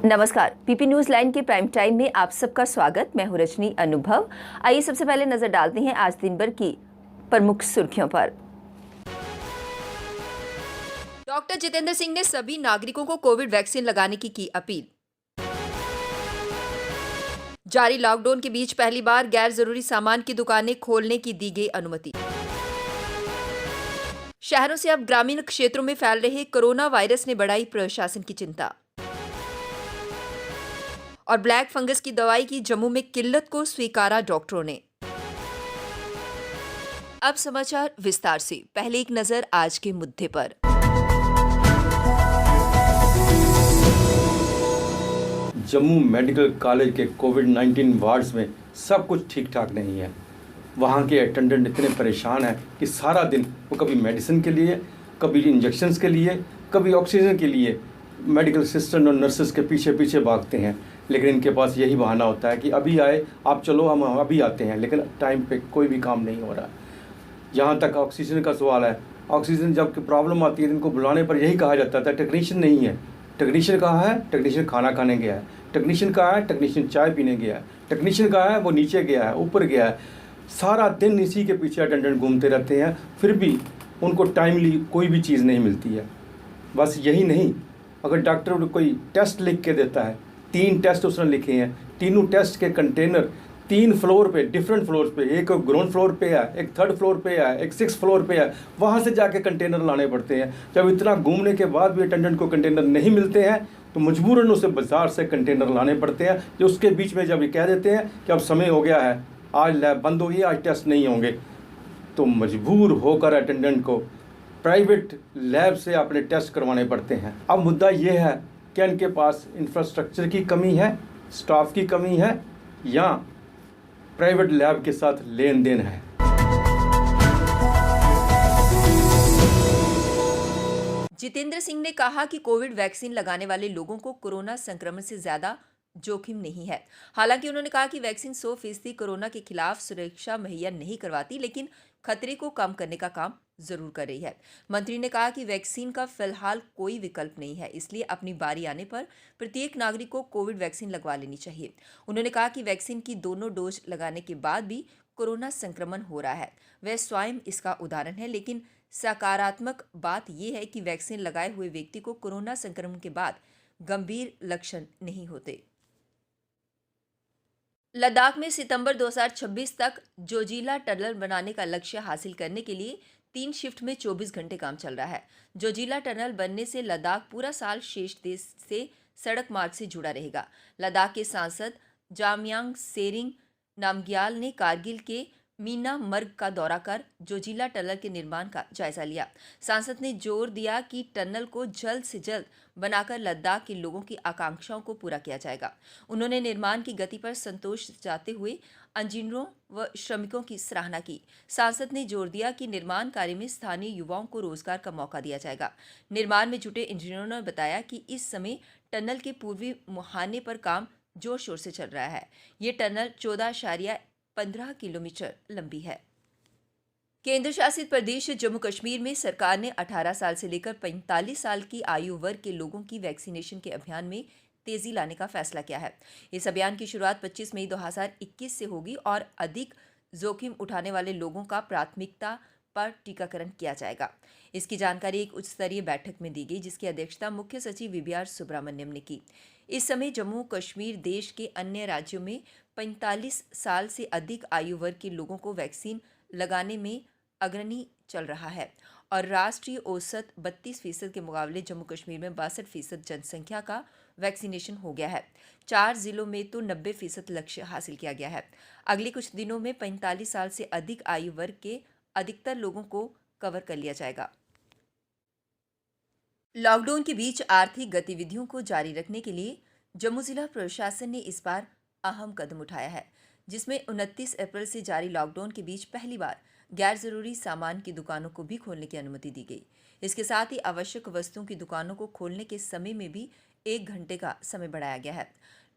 नमस्कार, PP news line के prime time में आप सबका स्वागत। मैं हूं रजनी अनुभव। आइए सबसे पहले नजर डालते हैं आज दिन भर की प्रमुख सुर्खियों पर। डॉक्टर जितेंद्र सिंह ने सभी नागरिकों को कोविड वैक्सीन लगाने की अपील। जारी लॉकडाउन के बीच पहली बार गैर जरूरी सामान की दुकानें खोलने की दी गई अनुमति। शहरों से अब ग्रामीण क्षेत्रों में फैल रहे कोरोना वायरस ने बढ़ाई प्रशासन की चिंता। और ब्लैक फंगस की दवाई की जम्मू में किल्लत को स्वीकारा डॉक्टरों ने। अब समाचार विस्तार से। पहले एक नजर आज के मुद्दे पर। जम्मू मेडिकल कॉलेज के कोविड-19 वार्ड्स में सब कुछ ठीक ठाक नहीं है। वहाँ के अटेंडेंट इतने परेशान हैं कि सारा दिन वो कभी मेडिसिन के लिए, कभी इंजेक्शन्स के लिए, कभी ऑक्सीजन के लिए मेडिकल असिस्टेंट और नर्सेस के पीछे पीछे भागते हैं। लेकिन इनके पास यही बहाना होता है कि अभी आए आप, चलो हम अभी आते हैं, लेकिन टाइम पे कोई भी काम नहीं हो रहा। यहाँ तक ऑक्सीजन का सवाल है। ऑक्सीजन जब प्रॉब्लम आती है इनको बुलाने पर यही कहा जाता था टेक्नीशियन नहीं है। टेक्नीशियन कहाँ है? टेक्नीशियन खाना खाने गया है। टेक्नीशियन कहाँ है? टेक्नीशियन चाय पीने गया है। टेक्नीशियन कहाँ है? वो नीचे गया है, ऊपर गया है। सारा दिन इसी के पीछे अटेंडेंट घूमते रहते हैं, फिर भी उनको टाइमली कोई भी चीज़ नहीं मिलती है। बस यही नहीं, अगर डॉक्टर कोई टेस्ट लिख के देता है, 3 टेस्ट उसने लिखे हैं, तीनों टेस्ट के कंटेनर 3 फ्लोर पे, डिफरेंट फ्लोर पे, एक ग्राउंड फ्लोर पे है, एक 3rd फ्लोर पे है, एक 6th फ्लोर पे है, वहाँ से जाके कंटेनर लाने पड़ते हैं। जब इतना घूमने के बाद भी अटेंडेंट को कंटेनर नहीं मिलते हैं तो मजबूरन उसे बाजार से कंटेनर लाने पड़ते हैं। जो उसके बीच में जब ये कह देते हैं कि अब समय हो गया है, आज लैब बंद होगी, आज टेस्ट नहीं होंगे, तो मजबूर होकर अटेंडेंट को प्राइवेट लैब से अपने टेस्ट करवाने पड़ते हैं। अब मुद्दा ये है कि इनके पास इंफ्रास्ट्रक्चर की कमी है, स्टाफ की कमी है, या प्राइवेट लैब के साथ लेन देन है। जितेंद्र सिंह ने कहा कि कोविड वैक्सीन लगाने वाले लोगों को कोरोना संक्रमण से ज्यादा जोखिम नहीं है। हालांकि उन्होंने कहा कि वैक्सीन 100% कोरोना के खिलाफ सुरक्षा मुहैया नहीं करवाती, लेकिन खतरे को कम करने का काम जरूर कर रही है। मंत्री ने कहा कि वैक्सीन का फिलहाल कोई विकल्प नहीं है, इसलिए अपनी बारी आने पर प्रत्येक नागरिक को कोविड वैक्सीन लगवा लेनी चाहिए। उन्होंने कहा कि वैक्सीन की दोनों डोज लगाने के बाद भी कोरोना संक्रमण हो रहा है, वह स्वयं इसका उदाहरण है। लेकिन सकारात्मक बात यह है कि वैक्सीन लगाए हुए व्यक्ति को कोरोना संक्रमण के बाद गंभीर लक्षण नहीं होते। लद्दाख में सितंबर 2026 तक जोजिला टनल बनाने का लक्ष्य हासिल करने के लिए 3 शिफ्ट में 24 घंटे काम चल रहा है। जोजिला टनल बनने से लद्दाख पूरा साल शेष देश से सड़क मार्ग से जुड़ा रहेगा। लद्दाख के सांसद जामयांग सेरिंग नामग्याल ने कारगिल के मीना मर्ग का दौरा कर जोजिला टनल के निर्माण का जायजा लिया। सांसद ने जोर दिया कि टनल को जल्द से जल्द बनाकर लद्दाख के लोगों की आकांक्षाओं को पूरा किया जाएगा। उन्होंने निर्माण की गति पर संतोष जताते हुए इंजीनियरों व श्रमिकों की सराहना की। सांसद ने जोर दिया कि निर्माण कार्य में स्थानीय युवाओं को रोजगार का मौका दिया जाएगा। निर्माण में जुटे इंजीनियरों ने बताया कि इस समय टनल के पूर्वी मुहाने पर काम जोर शोर से चल रहा है। ये टनल 14.15 किलोमीटर लंबी है। केंद्र शासित प्रदेश जम्मू कश्मीर में सरकार ने 18 साल से लेकर 45 साल की आयु वर्ग के लोगों की वैक्सीनेशन के अभियान में तेजी लाने का फैसला किया है। इस अभियान की शुरुआत 25 मई 2021 से होगी और अधिक जोखिम उठाने वाले लोगों का प्राथमिकता पर टीकाकरण किया जाएगा। इसकी जानकारी एक उच्च स्तरीय बैठक में दी गई, जिसकी अध्यक्षता मुख्य सचिव वीवीआर सुब्रमण्यम ने की। इस समय जम्मू कश्मीर देश के अन्य राज्यों में 45 साल से अधिक आयु वर्ग के लोगों को वैक्सीन लगाने में अग्रणी चल रहा है और राष्ट्रीय औसत 32% के मुकाबले जम्मू कश्मीर में 62% जनसंख्या का वैक्सीनेशन हो गया है। 4 जिलों में तो 90% लक्ष्य हासिल किया गया है। अगले कुछ दिनों में 45 साल से अधिक आयु वर्ग के अधिकतर लोगों को कवर कर लिया जाएगा। लॉकडाउन के बीच आर्थिक गतिविधियों को जारी रखने के लिए जम्मू जिला प्रशासन ने इस बार अहम कदम उठाया है, जिसमें 29 अप्रैल से जारी लॉकडाउन के बीच पहली बार गैर जरूरी सामान की दुकानों को भी खोलने की अनुमति दी गई। इसके साथ ही आवश्यक वस्तुओं की दुकानों को खोलने के समय में भी 1 घंटे का समय बढ़ाया गया है।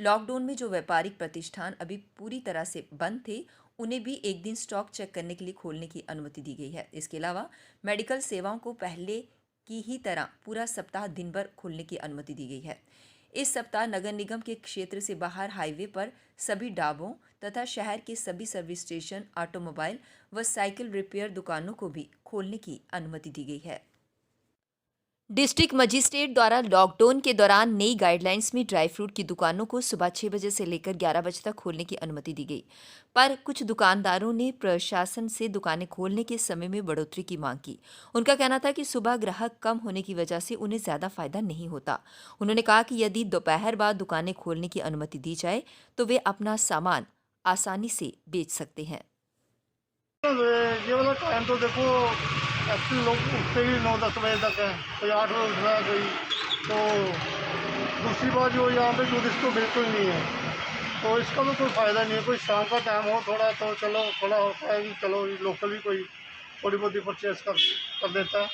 लॉकडाउन में जो व्यापारिक प्रतिष्ठान अभी पूरी तरह से बंद थे, उन्हें भी एक दिन स्टॉक चेक करने के लिए खोलने की अनुमति दी गई है। इसके अलावा मेडिकल सेवाओं को पहले की ही तरह पूरा सप्ताह दिन भर खोलने की अनुमति दी गई है। इस सप्ताह नगर निगम के क्षेत्र से बाहर हाईवे पर सभी ढाबों तथा शहर के सभी सर्विस स्टेशन, ऑटोमोबाइल व साइकिल रिपेयर दुकानों को भी खोलने की अनुमति दी गई है। डिस्ट्रिक्ट मजिस्ट्रेट द्वारा लॉकडाउन के दौरान नई गाइडलाइंस में ड्राई फ्रूट की दुकानों को सुबह 6 बजे से लेकर 11 बजे तक खोलने की अनुमति दी गई, पर कुछ दुकानदारों ने प्रशासन से दुकानें खोलने के समय में बढ़ोतरी की मांग की। उनका कहना था कि सुबह ग्राहक कम होने की वजह से उन्हें ज्यादा फायदा नहीं होता। उन्होंने कहा कि यदि दोपहर बाद दुकानें खोलने की अनुमति दी जाए तो वे अपना सामान आसानी से बेच सकते हैं। ये वाला टाइम तो देखो एक्चुअली लोग उठते ही 9-10 बजे तक है, कोई 8 बजे उठ रहा है कोई। तो दूसरी बात जो यहाँ पे टूरिस्ट तो बिल्कुल नहीं है, तो इसका तो कोई फ़ायदा नहीं है। कोई शाम का टाइम हो थोड़ा तो चलो थोड़ा होता है कि चलो लोकल भी कोई थोड़ी बहुत परचेज कर देता है।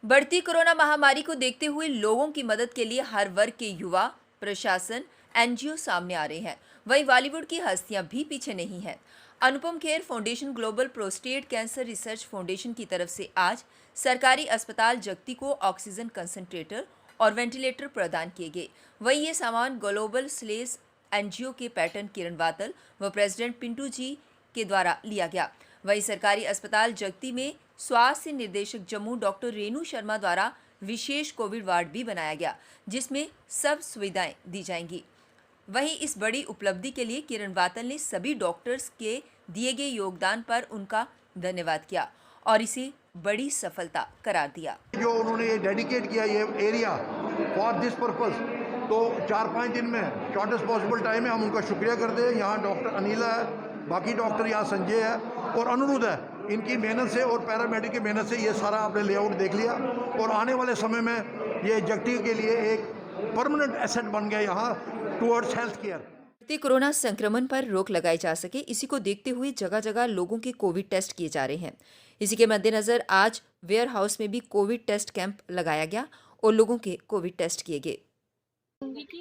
बढ़ती कोरोना महामारी को देखते हुए लोगों की मदद के लिए हर वर्ग के युवा, प्रशासन, एनजीओ सामने आ रहे हैं। वहीं बॉलीवुड की हस्तियां भी पीछे नहीं हैं। Anupam Kher foundation global prostate cancer research foundation की तरफ से आज सरकारी अस्पताल जगती को ऑक्सीजन कंसंट्रेटर और वेंटिलेटर प्रदान किए गए। वहीं ये सामान ग्लोबल स्लेस एनजीओ के पैटर्न किरण वातल व प्रेसिडेंट पिंटू जी के द्वारा लिया गया। वहीं सरकारी अस्पताल जगती में स्वास्थ्य निदेशक जम्मू डॉक्टर रेणु शर्मा द्वारा विशेष कोविड वार्ड भी बनाया गया, जिसमें सब सुविधाएं दी जाएंगी। वहीं इस बड़ी उपलब्धि के लिए किरण वातल ने सभी डॉक्टर्स के दिए गए योगदान पर उनका धन्यवाद किया और इसे बड़ी सफलता करार दिया। जो उन्होंने ये डेडिकेट किया ये एरिया फॉर दिस पर्पस, तो 4-5 दिन में शॉर्टेस्ट पॉसिबल टाइम में हम उनका शुक्रिया करते हैं। यहाँ डॉक्टर अनिला है, बाकी डॉक्टर यहाँ संजय है और अनुरुद्ध है। इनकी मेहनत से और पैरामेडिक की मेहनत से ये सारा आपने लेआउट देख लिया और आने वाले समय में ये जगती के लिए एक परमानेंट एसेट बन गया यहाँ टुवर्ड्स हेल्थ केयर। कोरोना संक्रमण पर रोक लगाई जा सके, इसी को देखते हुए जगह जगह लोगों के कोविड टेस्ट किए जा रहे हैं। इसी के मद्देनजर आज वेयर हाउस में भी कोविड टेस्ट कैंप लगाया गया और लोगों के कोविड टेस्ट किए गए। कि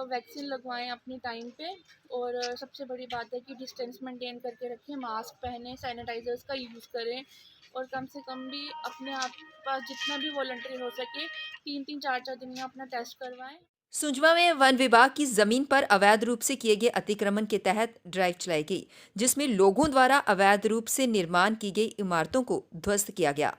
वैक्सीन लगवाएं अपनी टाइम पे, और सबसे बड़ी बात है कि डिस्टेंस मेंटेन करके रखें, मास्क पहनें, सैनिटाइजर्स का यूज़ करें और कम से कम भी अपने आप पास जितना भी वॉलंटरी हो सके 3-3, 4-4 दिन में अपना टेस्ट करवाएं। सुंजमा में वन विभाग की जमीन पर अवैध रूप से किए गए अतिक्रमण के तहत ड्राइव चलाई गई, जिसमें लोगों द्वारा अवैध रूप से निर्माण की गई इमारतों को ध्वस्त किया गया।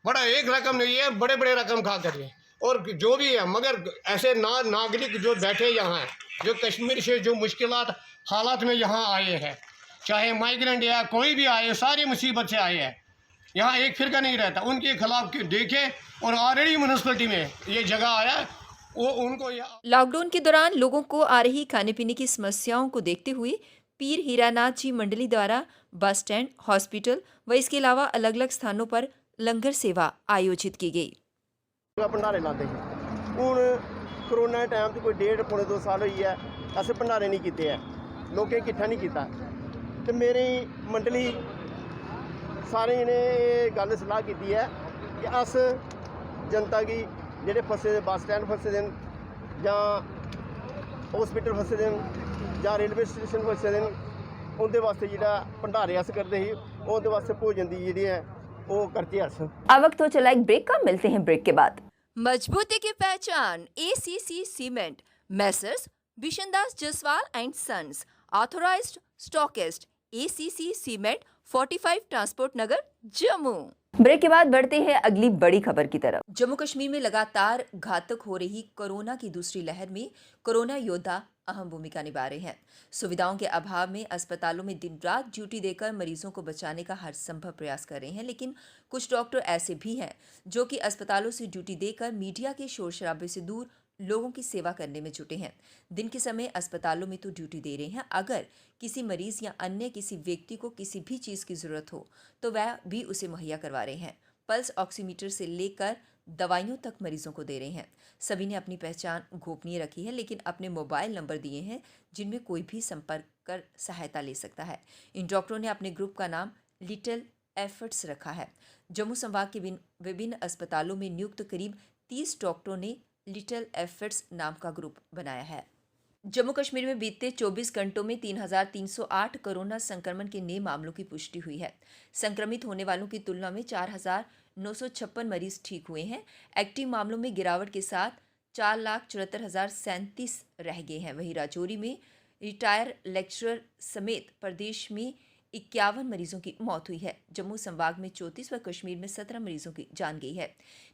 बड़ा एक रकम नहीं है, बड़े बड़े रकम खा कर रहे हैं और जो भी है, मगर ऐसे नागरिक जो बैठे यहाँ हैं, जो कश्मीर से जो मुश्किलात हालात में यहाँ आए हैं, चाहे माइग्रेंट या कोई भी आए, सारी मुसीबत से आए हैं, यहाँ एक फिरका नहीं रहता, उनके खिलाफ देखे। और ऑलरेडी म्यूनसिपलिटी में ये जगह आया, वो उनको लॉकडाउन के दौरान लोगों को आ रही खाने पीने की समस्याओं को देखते हुए पीर हीरानाथ जी मंडली द्वारा बस स्टैंड, हॉस्पिटल व इसके अलावा अलग अलग स्थानों पर लंगर सेवा आयोजित की गई। भंडारे लाते हूँ कोरोना टाइम तो कोई 1.5-2 साल हुई है, अस भंडारे नहीं किए है, लोगों किट्ठा नहीं किया। तो मेरी मंडली सारे ने गल सलाह की है कि अस जनता की ਜਿਹੜੇ फसे दे बस स्टैंड फसे दे ਜਾਂ हॉस्पिटल फसे दे ਜਾਂ रेलवे स्टेशन फसे दे, उनके वास्ते ਜਿਹੜਾ भंडारे अस करते ही उनके वास्ते भोजन की जी है वो करते अस। अब वक्त हो चला एक ब्रेक का, मिलते हैं ब्रेक के बाद। मजबूती की पहचान ACC cement, messrs Bishandas Jaswal and sons, authorised stockist, ACC cement, 45 transport Nagar, Jammu. Break के बाद बढ़ते हैं अगली बड़ी खबर की तरफ। जम्मू कश्मीर में लगातार घातक हो रही कोरोना की दूसरी लहर में कोरोना योद्धा अहम भूमिका निभा रहे हैं। सुविधाओं के अभाव में अस्पतालों में दिन रात ड्यूटी देकर मरीजों को बचाने का हर संभव प्रयास कर रहे हैं, लेकिन कुछ डॉक्टर ऐसे भी हैं जो कि अस्पतालों से ड्यूटी देकर मीडिया के शोर शराबे से दूर लोगों की सेवा करने में जुटे हैं। दिन के समय अस्पतालों में तो ड्यूटी दे रहे हैं, अगर किसी मरीज या अन्य किसी व्यक्ति को किसी भी चीज़ की ज़रूरत हो तो वह भी उसे मुहैया करवा रहे हैं। पल्स ऑक्सीमीटर से लेकर दवाइयों तक मरीजों को दे रहे हैं। सभी ने अपनी पहचान गोपनीय रखी है, लेकिन अपने मोबाइल नंबर दिए हैं जिनमें कोई भी संपर्क कर सहायता ले सकता है। इन डॉक्टरों ने अपने ग्रुप का नाम लिटिल एफर्ट्स रखा है। जम्मू संभाग के विभिन्न अस्पतालों में नियुक्त करीब 30 डॉक्टरों ने लिटिल एफर्ट्स नाम का ग्रुप बनाया है। जम्मू कश्मीर में बीते 24 घंटों में 3,308 कोरोना संक्रमण के नए मामलों की पुष्टि हुई है। संक्रमित होने वालों की तुलना में 4,956 मरीज ठीक हुए हैं। एक्टिव मामलों में गिरावट के साथ 4,74,037 रह गए हैं। वहीं राजौरी में रिटायर लेक्चरर समेत प्रदेश में 51 मरीजों की मौत हुई है। जम्मू संभाग में 34 व कश्मीर में 17 मरीजों की जान गई है।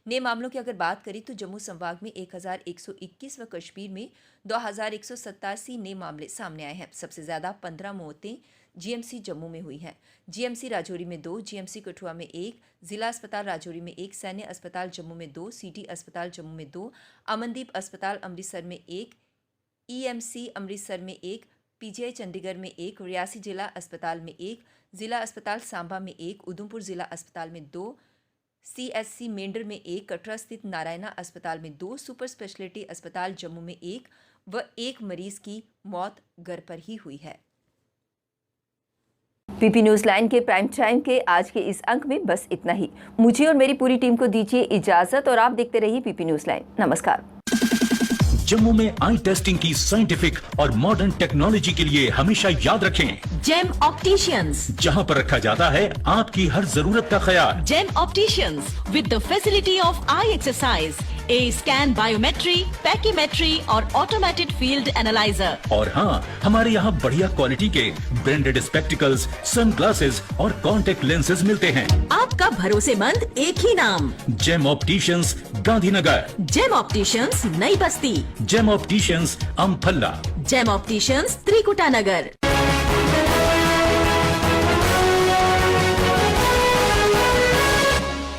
नए मामलों की अगर बात करें तो जम्मू संभाग में 1,121 व कश्मीर में 2,187 नए मामले सामने आए हैं। सबसे ज्यादा 15 मौतें जीएमसी जम्मू में हुई हैं। जीएमसी राजौरी में 2, जीएमसी कठुआ में 1, जिला अस्पताल राजौरी में 1, सैन्य अस्पताल जम्मू में 2, सिटी अस्पताल जम्मू में 2, अमनदीप अस्पताल अमृतसर में 1, ईएमसी अमृतसर में 1, पीजीआई चंडीगढ़ में 1, रियासी जिला अस्पताल में 1, जिला अस्पताल सांबा में 1, उधमपुर जिला अस्पताल में 2, सीएससी मेंढर में 1, कटरा स्थित नारायणा अस्पताल में 2, सुपर स्पेशलिटी अस्पताल जम्मू में 1 व 1 मरीज की मौत घर पर ही हुई है। पीपी न्यूज़ लाइन के प्राइम टाइम के आज के इस अंक में बस इतना ही। मुझे और मेरी पूरी टीम को दीजिए इजाजत और आप देखते रहिए पीपी न्यूज़ लाइन। नमस्कार। जम्मू में आई टेस्टिंग की साइंटिफिक और मॉडर्न टेक्नोलॉजी के लिए हमेशा याद रखें जेम ऑप्टिशियंस, जहां पर रखा जाता है आपकी हर जरूरत का ख्याल। Gem opticians with the facility of eye exercise, A scan, biometry, pachymetry और ऑटोमेटेड फील्ड एनालाइजर। और हाँ, हमारे यहाँ बढ़िया क्वालिटी के ब्रांडेड स्पेक्टिकल्स, सनग्लासेस और कॉन्टेक्ट लेंसेज मिलते हैं। आपका भरोसेमंद एक ही नाम, Gem opticians, Gandhinagar. Gem opticians, Nai Basti. Gem opticians, Amphalla. Gem opticians, Trikuta नगर।